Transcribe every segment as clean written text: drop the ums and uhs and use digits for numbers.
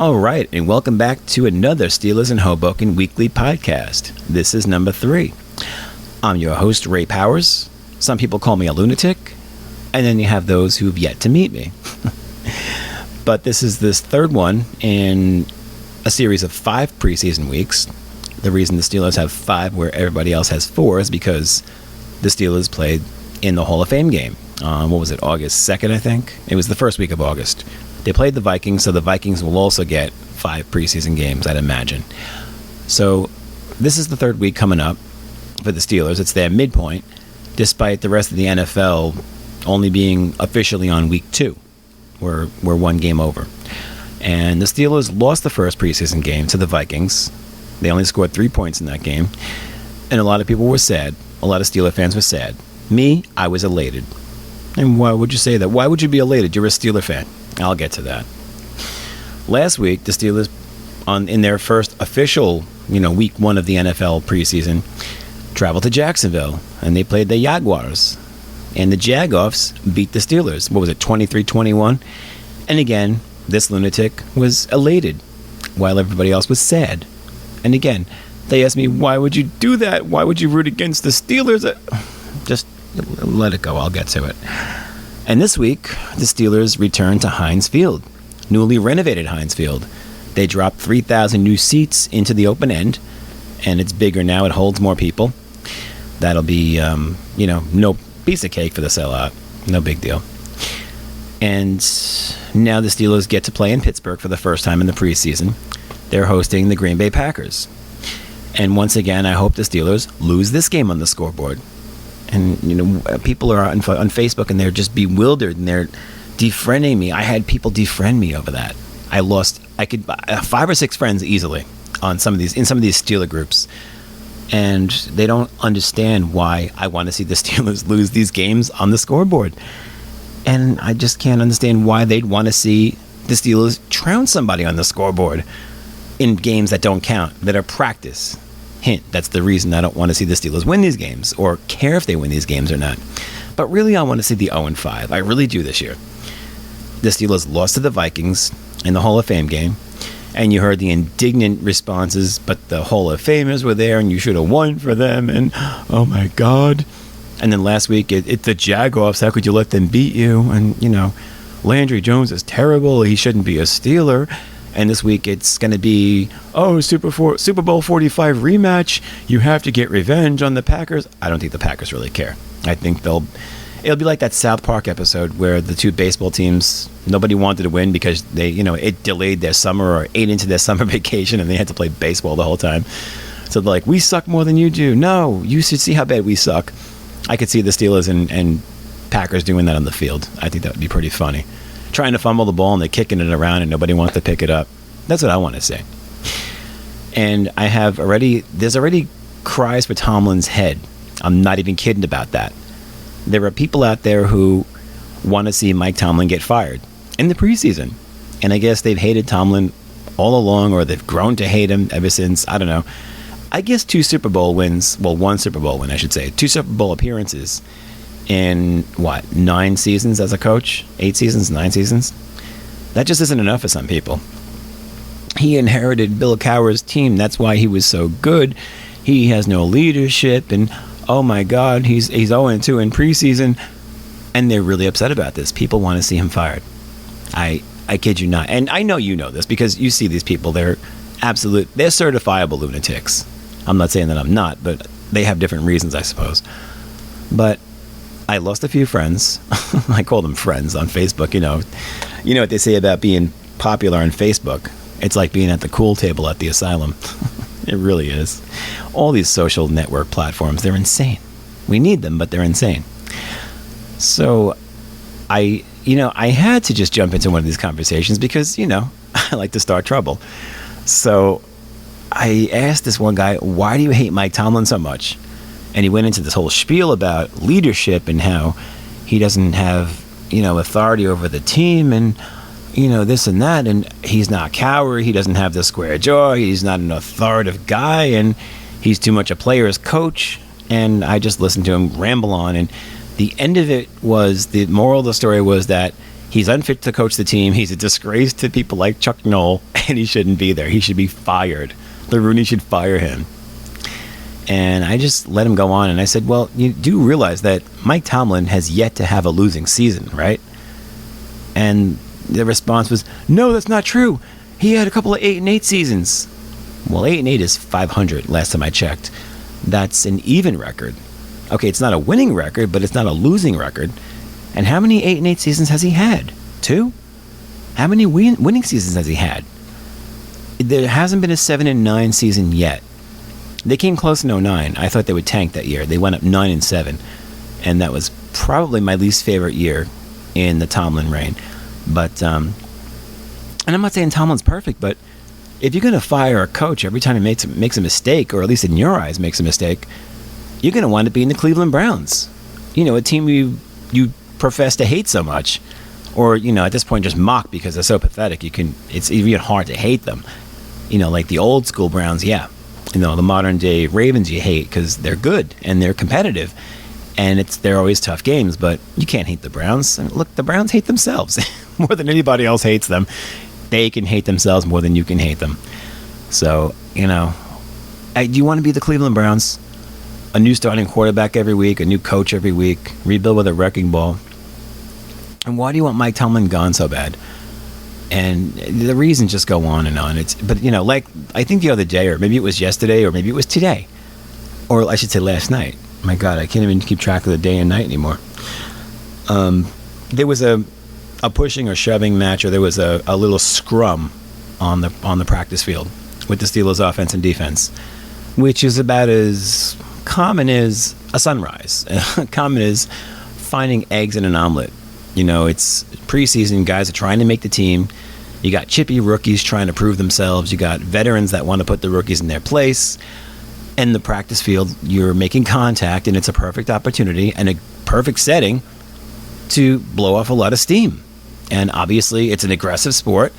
All right, and welcome back to another Steelers in Hoboken Weekly Podcast. This is number 3. I'm your host, Ray Powers. Some people call me a lunatic, and then you have those who've yet to meet me. But this is this third one in a series of 5 preseason weeks. The reason the Steelers have 5 where everybody else has 4 is because the Steelers played in the Hall of Fame game. What was it, August 2nd, I think? It was the first week of August. They played the Vikings, so the Vikings will also get 5 preseason games, I'd imagine. So this is the third week coming up for the Steelers. It's their midpoint, despite the rest of the NFL only being officially on week 2. We're one game over. And the Steelers lost the first preseason game to the Vikings. They only scored 3 points in that game. And a lot of people were sad. A lot of Steeler fans were sad. Me, I was elated. And why would you say that? Why would you be elated? You're a Steeler fan. I'll get to that. Last week, the Steelers, in their first official, week 1 of the NFL preseason, traveled to Jacksonville, and they played the Jaguars. And the Jagoffs beat the Steelers. What was it, 23-21? And again, this lunatic was elated, while everybody else was sad. And again, they asked me, why would you do that? Why would you root against the Steelers? Just let it go. I'll get to it. And this week, the Steelers returned to Heinz Field, newly renovated Heinz Field. They dropped 3,000 new seats into the open end, and it's bigger now. It holds more people. That'll be, no piece of cake for the sellout. No big deal. And now the Steelers get to play in Pittsburgh for the first time in the preseason. They're hosting the Green Bay Packers. And once again, I hope the Steelers lose this game on the scoreboard. And, people are on Facebook and they're just bewildered and they're defriending me. I had people defriend me over that. I could 5 or 6 friends easily in some of these Steeler groups. And they don't understand why I want to see the Steelers lose these games on the scoreboard. And I just can't understand why they'd want to see the Steelers trounce somebody on the scoreboard in games that don't count, that are practice. Hint, that's the reason I don't want to see the Steelers win these games or care if they win these games or not. But really, I want to see the 0-5. I really do this year. The Steelers lost to the Vikings in the Hall of Fame game, and you heard the indignant responses, but the Hall of Famers were there, and you should have won for them, and oh my God. And then last week, it's the Jagoffs. How could you let them beat you? And, Landry Jones is terrible. He shouldn't be a Steeler. And this week it's going to be, Super Bowl 45 rematch. You have to get revenge on the Packers. I don't think the Packers really care. I think it'll be like that South Park episode where the 2 baseball teams, nobody wanted to win because they, it delayed their summer or ate into their summer vacation and they had to play baseball the whole time. So they're like, we suck more than you do. No, you should see how bad we suck. I could see the Steelers and Packers doing that on the field. I think that would be pretty funny. Trying to fumble the ball and they're kicking it around and nobody wants to pick it up. That's what I want to say. And there's already cries for Tomlin's head. I'm not even kidding about that. There are people out there who want to see Mike Tomlin get fired in the preseason. And I guess they've hated Tomlin all along, or they've grown to hate him ever since, I don't know. I guess 2 Super Bowl wins, well, 1 Super Bowl win, I should say, 2 Super Bowl appearances in 9 seasons as a coach? 8 seasons, 9 seasons? That just isn't enough for some people. He inherited Bill Cowher's team. That's why he was so good. He has no leadership, and oh my God, he's 0-2 in preseason, and they're really upset about this. People want to see him fired. I kid you not. And I know you know this because you see these people. They're certifiable lunatics. I'm not saying that I'm not, but they have different reasons, I suppose. But I lost a few friends. I call them friends on Facebook. You know what they say about being popular on Facebook. It's like being at the cool table at the asylum. It really is. All these social network platforms, they're insane. We need them, but they're insane. So I had to just jump into one of these conversations because, I like to start trouble. So I asked this one guy, why do you hate Mike Tomlin so much? And he went into this whole spiel about leadership and how he doesn't have, authority over the team and, this and that. And he's not Cowher. He doesn't have the square jaw. He's not an authoritative guy. And he's too much a player's coach. And I just listened to him ramble on. And the end of it was, the moral of the story was that he's unfit to coach the team. He's a disgrace to people like Chuck Noll. and he shouldn't be there. He should be fired. Rooney should fire him. And I just let him go on. And I said, well, you do realize that Mike Tomlin has yet to have a losing season, right? And the response was, no, that's not true. He had a couple of 8-8 seasons. Well, 8-8 is 500 last time I checked. That's an even record. Okay, it's not a winning record, but it's not a losing record. And how many 8-8 seasons has he had? 2? How many winning seasons has he had? There hasn't been a 7-9 season yet. They came close in 2009. I thought they would tank that year. They went up 9-7, and that was probably my least favorite year in the Tomlin reign. But and I'm not saying Tomlin's perfect, but if you're going to fire a coach every time he makes a mistake, or at least in your eyes makes a mistake, you're going to wind up being the Cleveland Browns. You know, a team you profess to hate so much, or at this point just mock because they're so pathetic. It's even hard to hate them. Like the old school Browns, yeah. The modern day Ravens you hate because they're good and they're competitive, and they're always tough games. But you can't hate the Browns. I mean, look, the Browns hate themselves more than anybody else hates them. They can hate themselves more than you can hate them. So do you want to be the Cleveland Browns? A new starting quarterback every week, a new coach every week, rebuild with a wrecking ball. And why do you want Mike Tomlin gone so bad? And the reasons just go on and on. But like I think the other day, or maybe it was yesterday, or maybe it was today, or I should say last night. My God, I can't even keep track of the day and night anymore. There was a pushing or shoving match, or there was a little scrum on the practice field with the Steelers offense and defense, which is about as common as a sunrise. Common as finding eggs in an omelet. It's preseason. Guys are trying to make the team. You got chippy rookies trying to prove themselves. You got veterans that want to put the rookies in their place. In the practice field, you're making contact, and it's a perfect opportunity and a perfect setting to blow off a lot of steam. And obviously, it's an aggressive sport.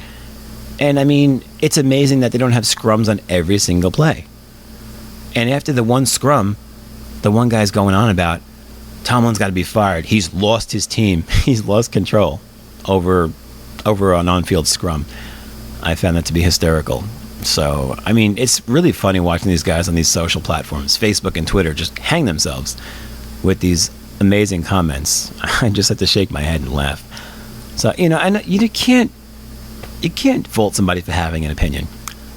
And I mean, it's amazing that they don't have scrums on every single play. And after the one scrum, the one guy's going on about, Tomlin's got to be fired. He's lost his team. He's lost control over an on-field scrum. I found that to be hysterical. So, I mean, it's really funny watching these guys on these social platforms, Facebook and Twitter, just hang themselves with these amazing comments. I just had to shake my head and laugh. So, and you can't fault somebody for having an opinion.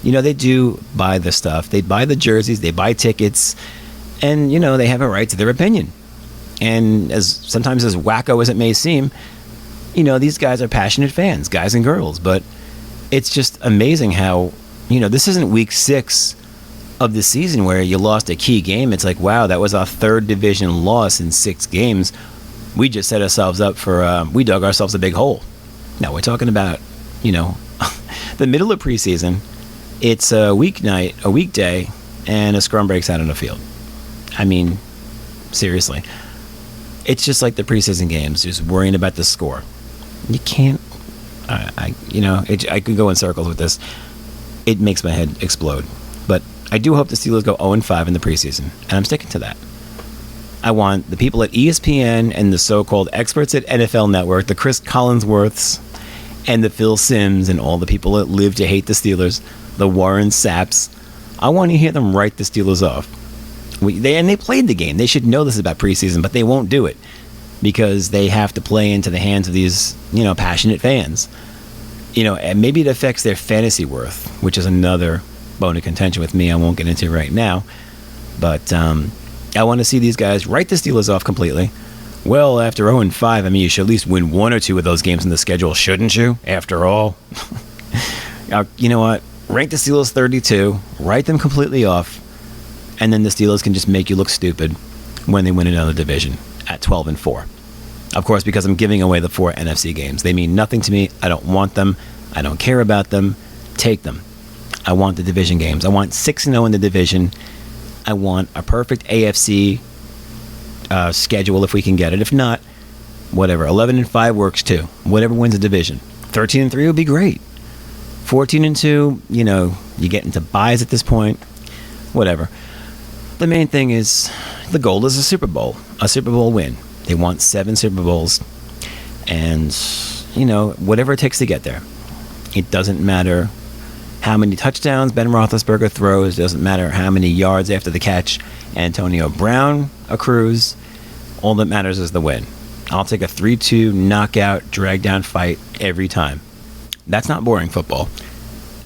They do buy the stuff. They buy the jerseys. They buy tickets. And, they have a right to their opinion. And sometimes as wacko as it may seem, these guys are passionate fans, guys and girls. But it's just amazing how, this isn't week 6 of the season where you lost a key game. It's like, wow, that was our 3rd division loss in 6 games. We just set ourselves up for, we dug ourselves a big hole. Now we're talking about, the middle of preseason. It's a weeknight, a weekday, and a scrum breaks out on the field. I mean, seriously. It's just like the preseason games, just worrying about the score. You can't, I could go in circles with this. It makes my head explode. But I do hope the Steelers go 0-5 in the preseason, and I'm sticking to that. I want the people at ESPN and the so-called experts at NFL Network, the Chris Collinsworths and the Phil Simms and all the people that live to hate the Steelers, the Warren Sapps, I want to hear them write the Steelers off. They played the game. They should know this about preseason, but they won't do it because they have to play into the hands of these, passionate fans. And maybe it affects their fantasy worth, which is another bone of contention with me I won't get into right now. But I want to see these guys write the Steelers off completely. Well, after 0-5, I mean, you should at least win 1 or 2 of those games in the schedule, shouldn't you? After all. You know what? Rank the Steelers 32, write them completely off, and then the Steelers can just make you look stupid when they win another division at 12-4. Of course, because I'm giving away the 4 NFC games. They mean nothing to me. I don't want them. I don't care about them. Take them. I want the division games. I want 6-0 in the division. I want a perfect AFC schedule if we can get it. If not, whatever. 11-5 works too. Whatever wins the division. 13-3 would be great. 14-2, you get into buys at this point. Whatever. The main thing is the goal is a Super Bowl win. They want 7 Super Bowls, and whatever it takes to get there. It doesn't matter how many touchdowns Ben Roethlisberger throws. Doesn't matter how many yards after the catch Antonio Brown accrues. All that matters is the win. I'll take a 3-2 knockout, drag down fight every time. That's not boring football.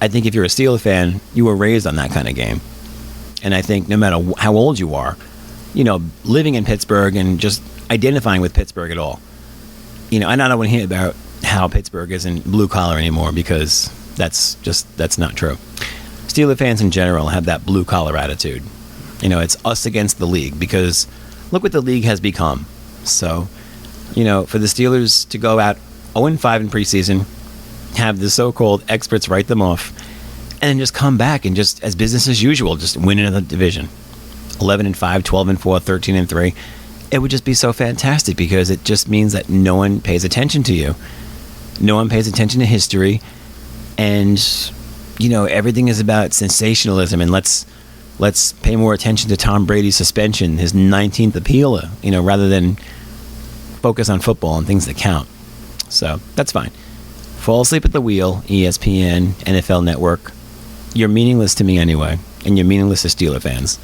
I think if you're a Steelers fan, you were raised on that kind of game. And I think no matter how old you are, living in Pittsburgh and just identifying with Pittsburgh at all, and I don't want to hear about how Pittsburgh isn't blue collar anymore, because that's not true. Steelers fans in general have that blue collar attitude. It's us against the league, because look what the league has become. So, for the Steelers to go out 0-5 in preseason, have the so-called experts write them off, and then just come back and just, as business as usual, just win another division. 11-5, 12-4, 13-3. It would just be so fantastic, because it just means that no one pays attention to you. No one pays attention to history. And, everything is about sensationalism, and let's pay more attention to Tom Brady's suspension, his 19th appeal, rather than focus on football and things that count. So that's fine. Fall asleep at the wheel, ESPN, NFL Network. You're meaningless to me anyway, and you're meaningless to Steelers fans.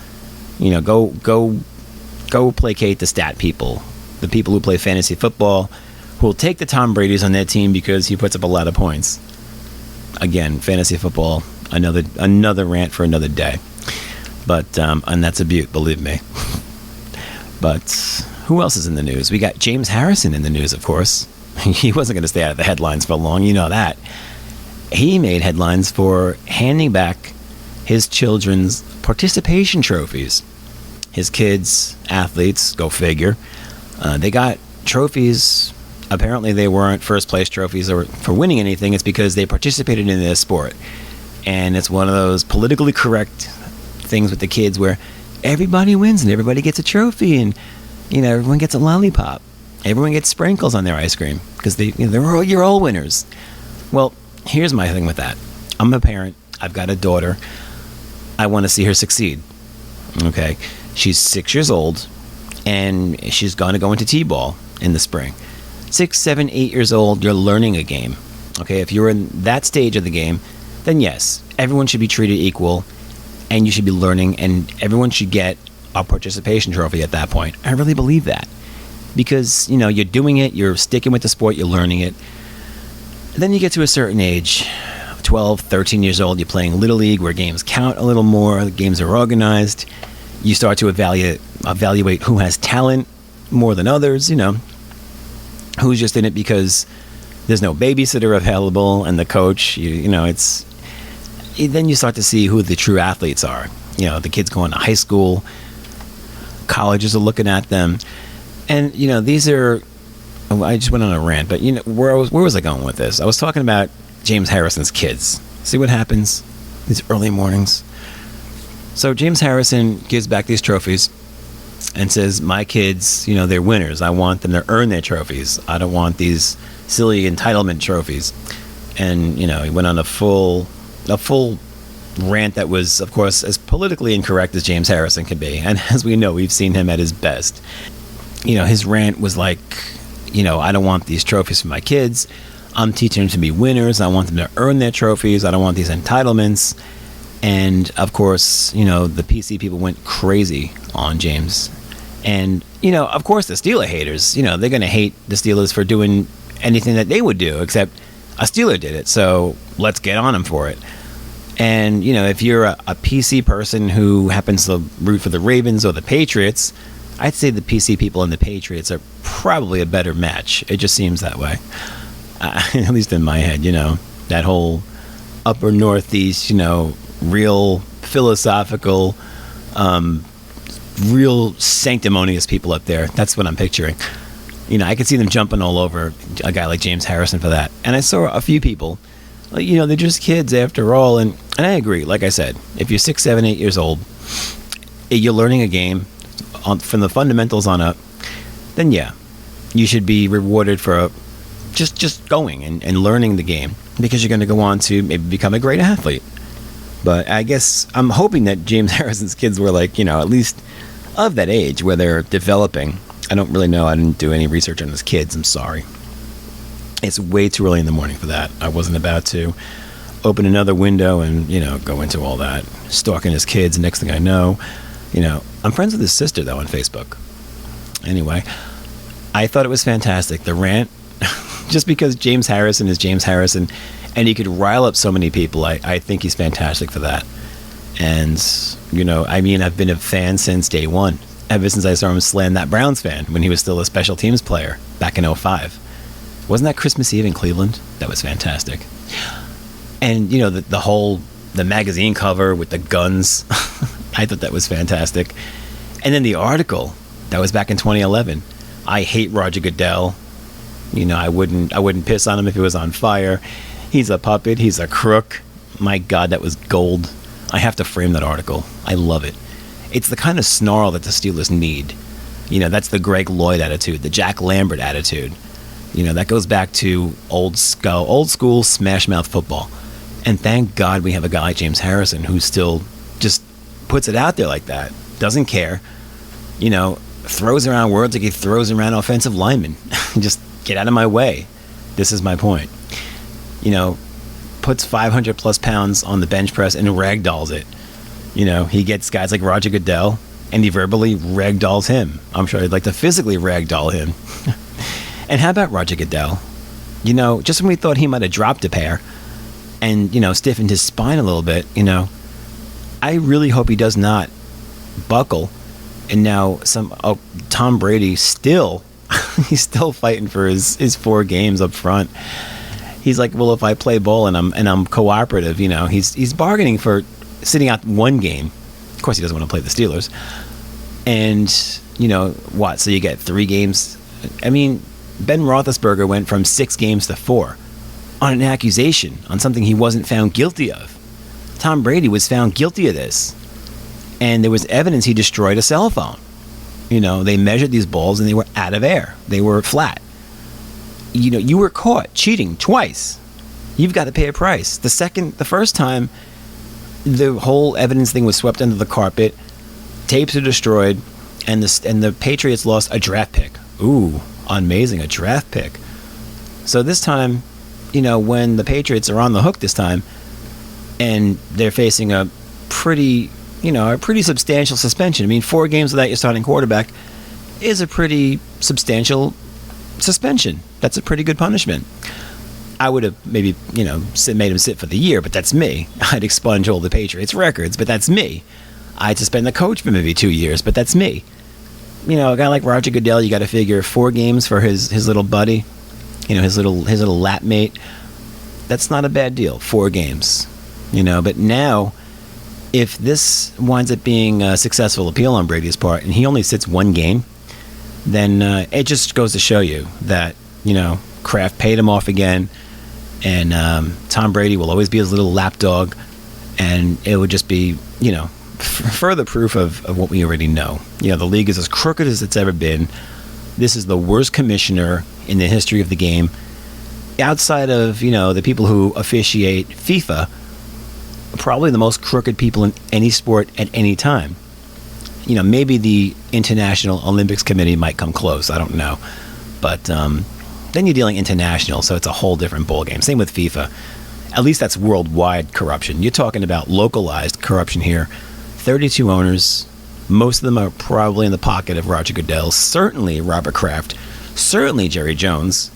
Go placate the stat people, the people who play fantasy football, who will take the Tom Brady's on their team because he puts up a lot of points. Again, fantasy football, another rant for another day. But and that's a beaut, believe me. But who else is in the news? We got James Harrison in the news, of course. He wasn't going to stay out of the headlines for long, that. He made headlines for handing back his children's participation trophies. His kids, athletes, go figure. They got trophies. Apparently they weren't first place trophies or for winning anything. It's because they participated in this sport. And it's one of those politically correct things with the kids where everybody wins and everybody gets a trophy, and everyone gets a lollipop. Everyone gets sprinkles on their ice cream because you're all winners. Well, here's my thing with that. I'm a parent. I've got a daughter. I want to see her succeed. Okay. She's 6 years old, and she's going to go into T-ball in the spring. 6, 7, 8 years old, you're learning a game. Okay. If you're in that stage of the game, then yes, everyone should be treated equal, and you should be learning, and everyone should get a participation trophy at that point. I really believe that. Because, you're doing it, you're sticking with the sport, you're learning it. And then you get to a certain age, 12, 13 years old, you're playing Little League where games count a little more, the games are organized. You start to evaluate who has talent more than others, who's just in it because there's no babysitter available, and the coach, then you start to see who the true athletes are. The kids going to high school, colleges are looking at them. And, these are, I just went on a rant, but, where was I going with this? I was talking about James Harrison's kids. See what happens these early mornings? So James Harrison gives back these trophies and says, my kids, they're winners. I want them to earn their trophies. I don't want these silly entitlement trophies. And, he went on a full rant that was, of course, as politically incorrect as James Harrison can be. And as we know, we've seen him at his best. His rant was like, I don't want these trophies for my kids. I'm teaching them to be winners. I want them to earn their trophies. I don't want these entitlements. And, of course, the PC people went crazy on James. And, of course, the Steeler haters, they're going to hate the Steelers for doing anything that they would do, except a Steeler did it. So let's get on them for it. And, if you're a PC person who happens to root for the Ravens or the Patriots, I'd say the PC people and the Patriots are probably a better match. It just seems that way. At least in my head, that whole upper Northeast, real philosophical, real sanctimonious people up there. That's what I'm picturing. I could see them jumping all over a guy like James Harrison for that. And I saw a few people, they're just kids after all. And I agree. Like I said, if you're 6, 7, 8 years old, you're learning a game from the fundamentals on up, then yeah, you should be rewarded for just going and learning the game, because you're going to go on to maybe become a great athlete. But I guess I'm hoping that James Harrison's kids were at least of that age where they're developing. I don't really know. I didn't do any research on his kids. I'm sorry. It's way too early in the morning for that. I wasn't about to. open another window and, go into all that. Stalking his kids. Next thing I know, I'm friends with his sister, though, on Facebook. Anyway, I thought it was fantastic. The rant, just because James Harrison is James Harrison, and he could rile up so many people, I think he's fantastic for that. And, I've been a fan since day one, ever since I saw him slam that Browns fan when he was still a special teams player back in 2005. Wasn't that Christmas Eve in Cleveland? That was fantastic. And, the magazine cover with the guns, I thought that was fantastic. And then the article, that was back in 2011. I hate Roger Goodell. I wouldn't piss on him if he was on fire. He's a puppet. He's a crook. My God, that was gold. I have to frame that article. I love it. It's the kind of snarl that the Steelers need. That's the Greg Lloyd attitude, the Jack Lambert attitude. That goes back to old school smash mouth football. And thank God we have a guy like James Harrison who still just puts it out there like that. Doesn't care. Throws around words like he throws around offensive linemen. Just get out of my way. This is my point. Puts 500 plus pounds on the bench press and ragdolls it. He gets guys like Roger Goodell and he verbally ragdolls him. I'm sure he'd like to physically ragdoll him. And how about Roger Goodell? Just when we thought he might have dropped a pair and, stiffened his spine a little bit, I really hope he does not buckle. And now Tom Brady he's still fighting for his 4 games up front. He's like, well, if I play ball and I'm cooperative, he's bargaining for sitting out 1 game. Of course, he doesn't want to play the Steelers. And, what? So you get 3 games. I mean, Ben Roethlisberger went from 6 games to 4 on an accusation, on something he wasn't found guilty of. Tom Brady was found guilty of this. And there was evidence he destroyed a cell phone. They measured these balls and they were out of air. They were flat. You were caught cheating twice. You've got to pay a price. The first time, the whole evidence thing was swept under the carpet. Tapes are destroyed, and the Patriots lost a draft pick. Ooh, amazing, a draft pick. So this time, when the Patriots are on the hook this time, and they're facing a pretty substantial suspension. I mean, 4 games without your starting quarterback is a pretty substantial suspension. That's a pretty good punishment. I would have maybe, made him sit for the year, but that's me. I'd expunge all the Patriots records, but that's me. I'd suspend the coach for maybe 2 years, but that's me. A guy like Roger Goodell, you got to figure 4 games for his little buddy, his little lap mate. That's not a bad deal. 4 games, But now, if this winds up being a successful appeal on Brady's part, and he only sits 1 game, then it just goes to show you that Kraft paid him off again, and Tom Brady will always be his little lapdog, and it would just be further proof of what we already know. The league is as crooked as it's ever been. This is the worst commissioner in the history of the game. Outside of, the people who officiate FIFA, probably the most crooked people in any sport at any time. Maybe the International Olympics Committee might come close. I don't know. But then you're dealing international, so it's a whole different ballgame. Same with FIFA. At least that's worldwide corruption. You're talking about localized corruption here. 32 owners. Most of them are probably in the pocket of Roger Goodell. Certainly Robert Kraft. Certainly Jerry Jones.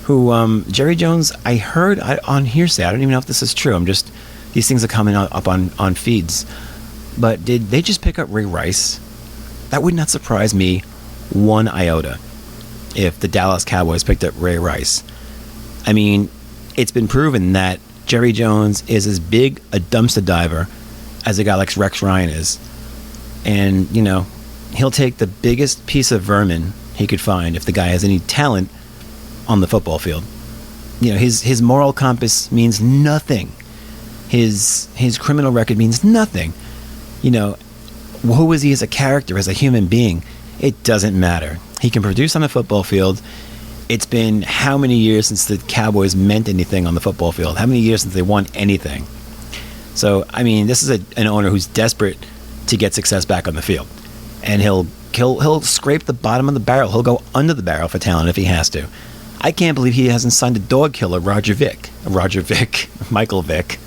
Jerry Jones, I heard on hearsay. I don't even know if this is true. These things are coming up on feeds. But did they just pick up Ray Rice? That would not surprise me 1 iota if the Dallas Cowboys picked up Ray Rice. I mean, it's been proven that Jerry Jones is as big a dumpster diver as a guy like Rex Ryan is. And, he'll take the biggest piece of vermin he could find if the guy has any talent on the football field. His moral compass means nothing. His criminal record means nothing. Who is he as a character, as a human being? It doesn't matter. He can produce on the football field. It's been how many years since the Cowboys meant anything on the football field? How many years since they won anything? So, I mean, this is an owner who's desperate to get success back on the field. And he'll scrape the bottom of the barrel. He'll go under the barrel for talent if he has to. I can't believe he hasn't signed a dog killer, Michael Vick.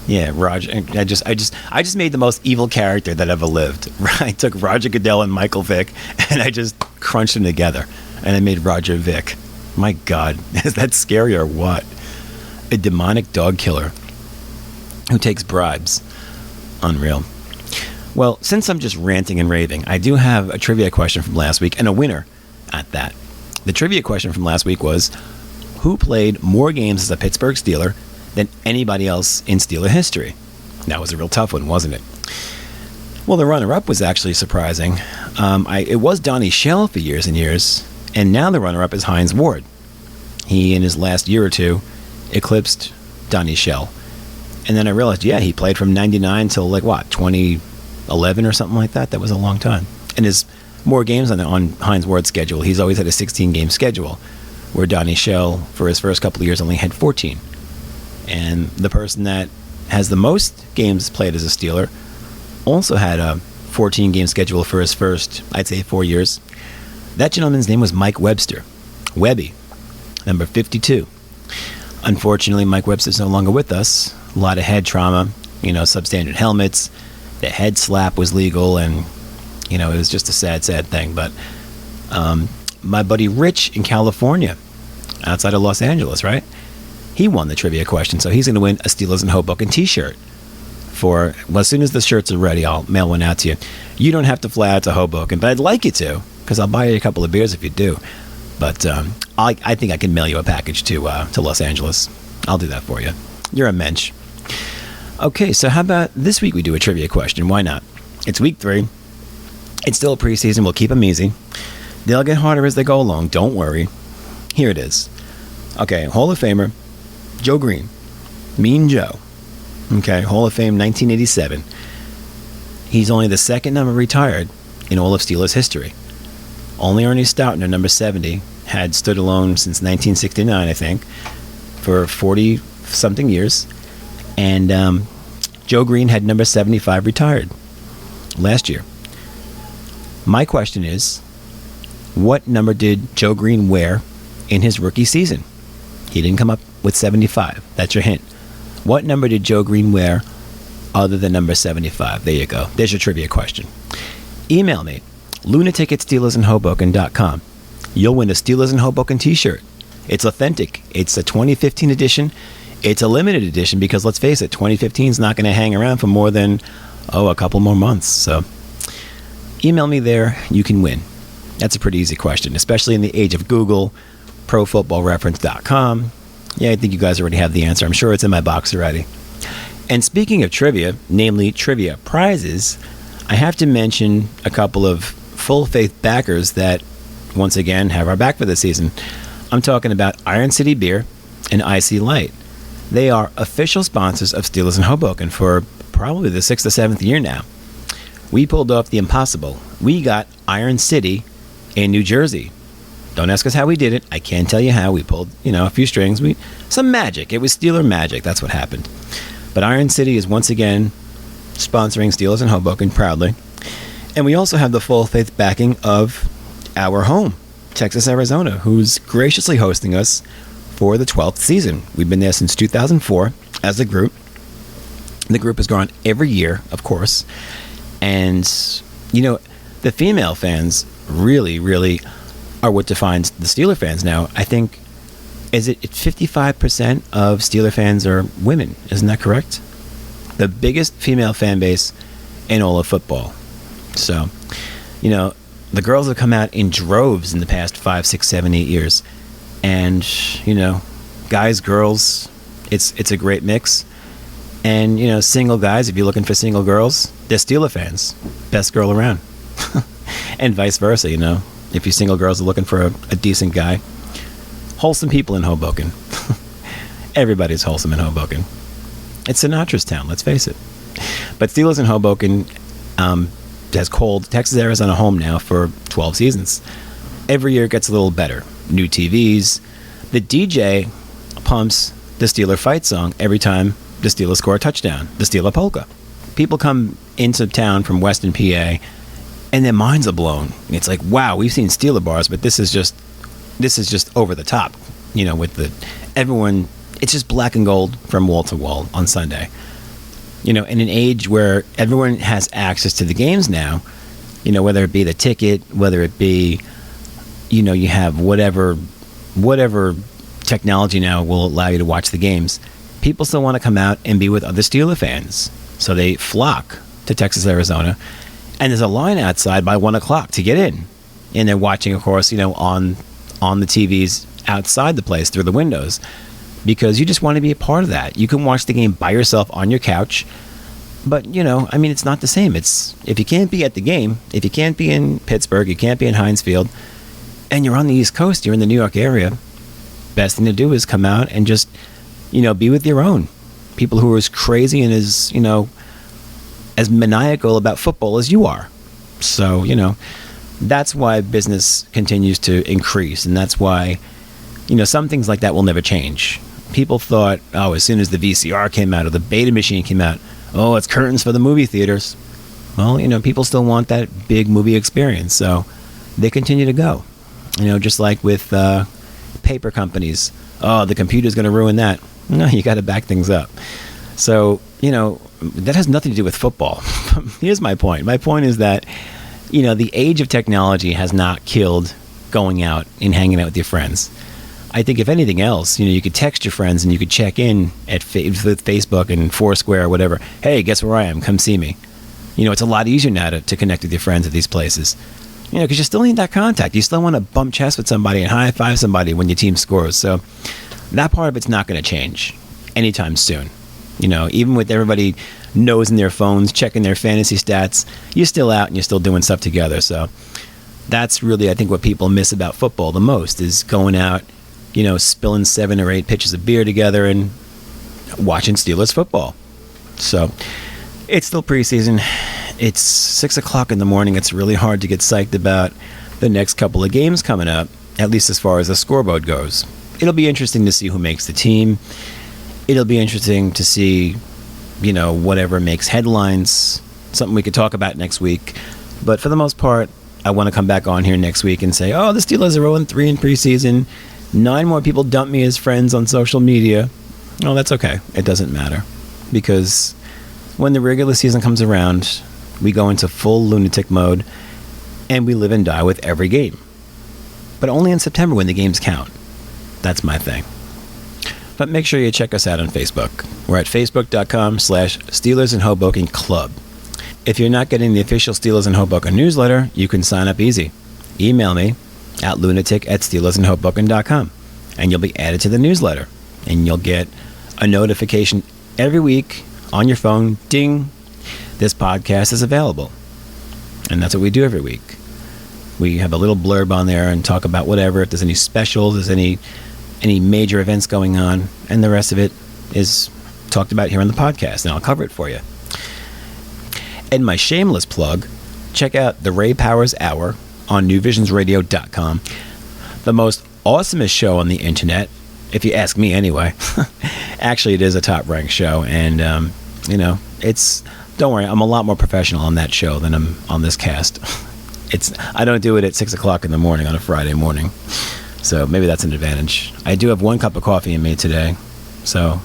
Yeah, Roger. I just made the most evil character that ever lived. I took Roger Goodell and Michael Vick, and I just crunched them together, and I made Roger Vick. My God, is that scary or what? A demonic dog killer who takes bribes. Unreal. Well, since I'm just ranting and raving, I do have a trivia question from last week, and a winner at that. The trivia question from last week was, who played more games as a Pittsburgh Steeler than anybody else in Steeler history? That was a real tough one, wasn't it? Well, the runner-up was actually surprising. It was Donnie Shell for years and years, and now the runner-up is Hines Ward. He, in his last year or two, eclipsed Donnie Shell. And then I realized, yeah, he played from 99 till 2011 or something like that. That was a long time. And there's more games on Hines Ward's schedule. He's always had a 16-game schedule, where Donnie Shell, for his first couple of years, only had 14. And the person that has the most games played as a Steeler also had a 14-game schedule for his first, I'd say, 4 years. That gentleman's name was Mike Webster. Webby, number 52. Unfortunately, Mike Webster's no longer with us. A lot of head trauma, substandard helmets. The head slap was legal, and, it was just a sad, sad thing. But my buddy Rich in California, outside of Los Angeles, right? He won the trivia question, so he's going to win a Steelers in Hoboken t-shirt. As soon as the shirts are ready, I'll mail one out to you. You don't have to fly out to Hoboken, but I'd like you to, because I'll buy you a couple of beers if you do. But I think I can mail you a package to Los Angeles. I'll do that for you. You're a mensch. Okay, so how about this week we do a trivia question? Why not? It's week 3. It's still a preseason. We'll keep them easy. They'll get harder as they go along. Don't worry. Here it is. Okay, Hall of Famer Joe Green. Mean Joe. Okay, Hall of Fame 1987. He's only the second number retired in all of Steelers history. Only Ernie Stautner, number 70, had stood alone since 1969, I think, for 40-something years. And Joe Green had number 75 retired last year. My question is, what number did Joe Green wear in his rookie season? He didn't come up with 75. That's your hint. What number did Joe Green wear other than number 75? There you go. There's your trivia question. Email me, lunatic@steelersandhoboken.com. You'll win a Steelers in Hoboken t-shirt. It's authentic. It's a 2015 edition. It's a limited edition because, let's face it, 2015 is not going to hang around for more than, a couple more months. So email me there. You can win. That's a pretty easy question, especially in the age of Google, ProFootballReference.com. Yeah, I think you guys already have the answer. I'm sure it's in my box already. And speaking of trivia, namely trivia prizes, I have to mention a couple of full faith backers that, once again, have our back for the season. I'm talking about Iron City Beer and IC Light. They are official sponsors of Steelers in Hoboken for probably the 6th or 7th year now. We pulled off the impossible. We got Iron City in New Jersey. Don't ask us how we did it. I can't tell you how. We pulled, a few strings. Some magic. It was Steeler magic. That's what happened. But Iron City is once again sponsoring Steelers in Hoboken proudly. And we also have the full faith backing of our home, Texas, Arizona, who's graciously hosting us for the 12th season. We've been there since 2004 as a group. The group has gone every year, of course. And, the female fans really, really are what defines the Steeler fans now. I think, it's 55% of Steeler fans are women. Isn't that correct? The biggest female fan base in all of football. So, the girls have come out in droves in the past 5, 6, 7, 8 years. And, guys, girls, it's a great mix. And, single guys, if you're looking for single girls, they're Steeler fans. Best girl around. And vice versa, if you single girls are looking for a decent guy. Wholesome people in Hoboken. Everybody's wholesome in Hoboken. It's Sinatra's town, let's face it. But Steelers in Hoboken has called Texas, Arizona home now for 12 seasons. Every year it gets a little better. New TVs. The DJ pumps the Steeler fight song every time the Steelers score a touchdown. The Steeler polka. People come into town from Western PA and their minds are blown. It's like, wow, we've seen Steeler bars, but this is just over the top. With everyone, it's just black and gold from wall to wall on Sunday. in an age where everyone has access to the games now, whether it be the ticket, whether it be, you have whatever technology now will allow you to watch the games, people still want to come out and be with other Steeler fans. So they flock to Texas, Arizona, and there's a line outside by 1 o'clock to get in. And they're watching, of course, on the TVs outside the place through the windows, because you just want to be a part of that. You can watch the game by yourself on your couch, but, it's not the same. It's, if you can't be at the game, if you can't be in Pittsburgh, you can't be in Heinz Field, and you're on the East Coast, you're in the New York area, best thing to do is come out and just, be with your own people who are as crazy and as, as maniacal about football as you are. So, that's why business continues to increase, and that's why, some things like that will never change. People thought, as soon as the VCR came out or the Beta machine came out, it's curtains for the movie theaters. Well, people still want that big movie experience, so they continue to go. Just like with paper companies. The computer's going to ruin that. No, you got to back things up. So, that has nothing to do with football. Here's my point. My point is that, the age of technology has not killed going out and hanging out with your friends. I think if anything else, you could text your friends and you could check in at Facebook and Foursquare or whatever. Hey, guess where I am? Come see me. It's a lot easier now to connect with your friends at these places. Because you still need that contact. You still want to bump chest with somebody and high-five somebody when your team scores. So that part of it's not going to change anytime soon. Even with everybody nosing their phones, checking their fantasy stats, you're still out and you're still doing stuff together. So that's really, I think, what people miss about football the most is going out, spilling 7 or 8 pitchers of beer together and watching Steelers football. So it's still preseason. It's 6 o'clock in the morning. It's really hard to get psyched about the next couple of games coming up, at least as far as the scoreboard goes. It'll be interesting to see who makes the team. It'll be interesting to see, whatever makes headlines, something we could talk about next week. But for the most part, I want to come back on here next week and say, the Steelers are 0-3 in preseason. 9 more people dump me as friends on social media. Oh, that's okay. It doesn't matter. Because when the regular season comes around, we go into full lunatic mode, and we live and die with every game. But only in September when the games count. That's my thing. But make sure you check us out on Facebook. We're at facebook.com/Steelers in Hoboken Club. If you're not getting the official Steelers in Hoboken newsletter, you can sign up easy. Email me at lunatic@steelersinhoboken.com, and you'll be added to the newsletter. And you'll get a notification every week on your phone. Ding! This podcast is available. And that's what we do every week. We have a little blurb on there and talk about whatever. If there's any specials, there's any major events going on, and the rest of it is talked about here on the podcast, and I'll cover it for you. And my shameless plug, check out the Ray Powers Hour on newvisionsradio.com. The most awesomest show on the internet, if you ask me anyway. Actually, it is a top-ranked show, and, don't worry, I'm a lot more professional on that show than I'm on this cast. I don't do it at 6 o'clock in the morning on a Friday morning. So maybe that's an advantage. I do have 1 cup of coffee in me today. So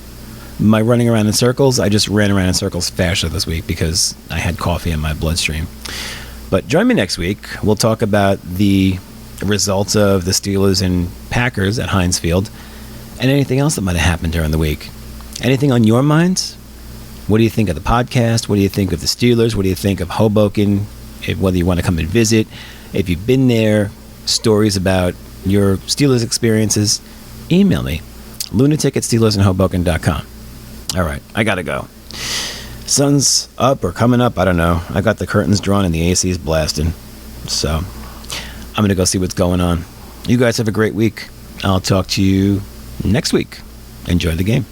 my running around in circles, I just ran around in circles faster this week because I had coffee in my bloodstream. But join me next week. We'll talk about the results of the Steelers and Packers at Heinz Field and anything else that might have happened during the week. Anything on your minds? What do you think of the podcast? What do you think of the Steelers? What do you think of Hoboken? Whether you want to come and visit, if you've been there, stories about your Steelers experiences, email me, lunatic@steelersinhoboken.com. All right, I gotta go. Sun's up or coming up, I don't know. I got the curtains drawn and the AC is blasting. So I'm gonna go see what's going on. You guys have a great week. I'll talk to you next week. Enjoy the game.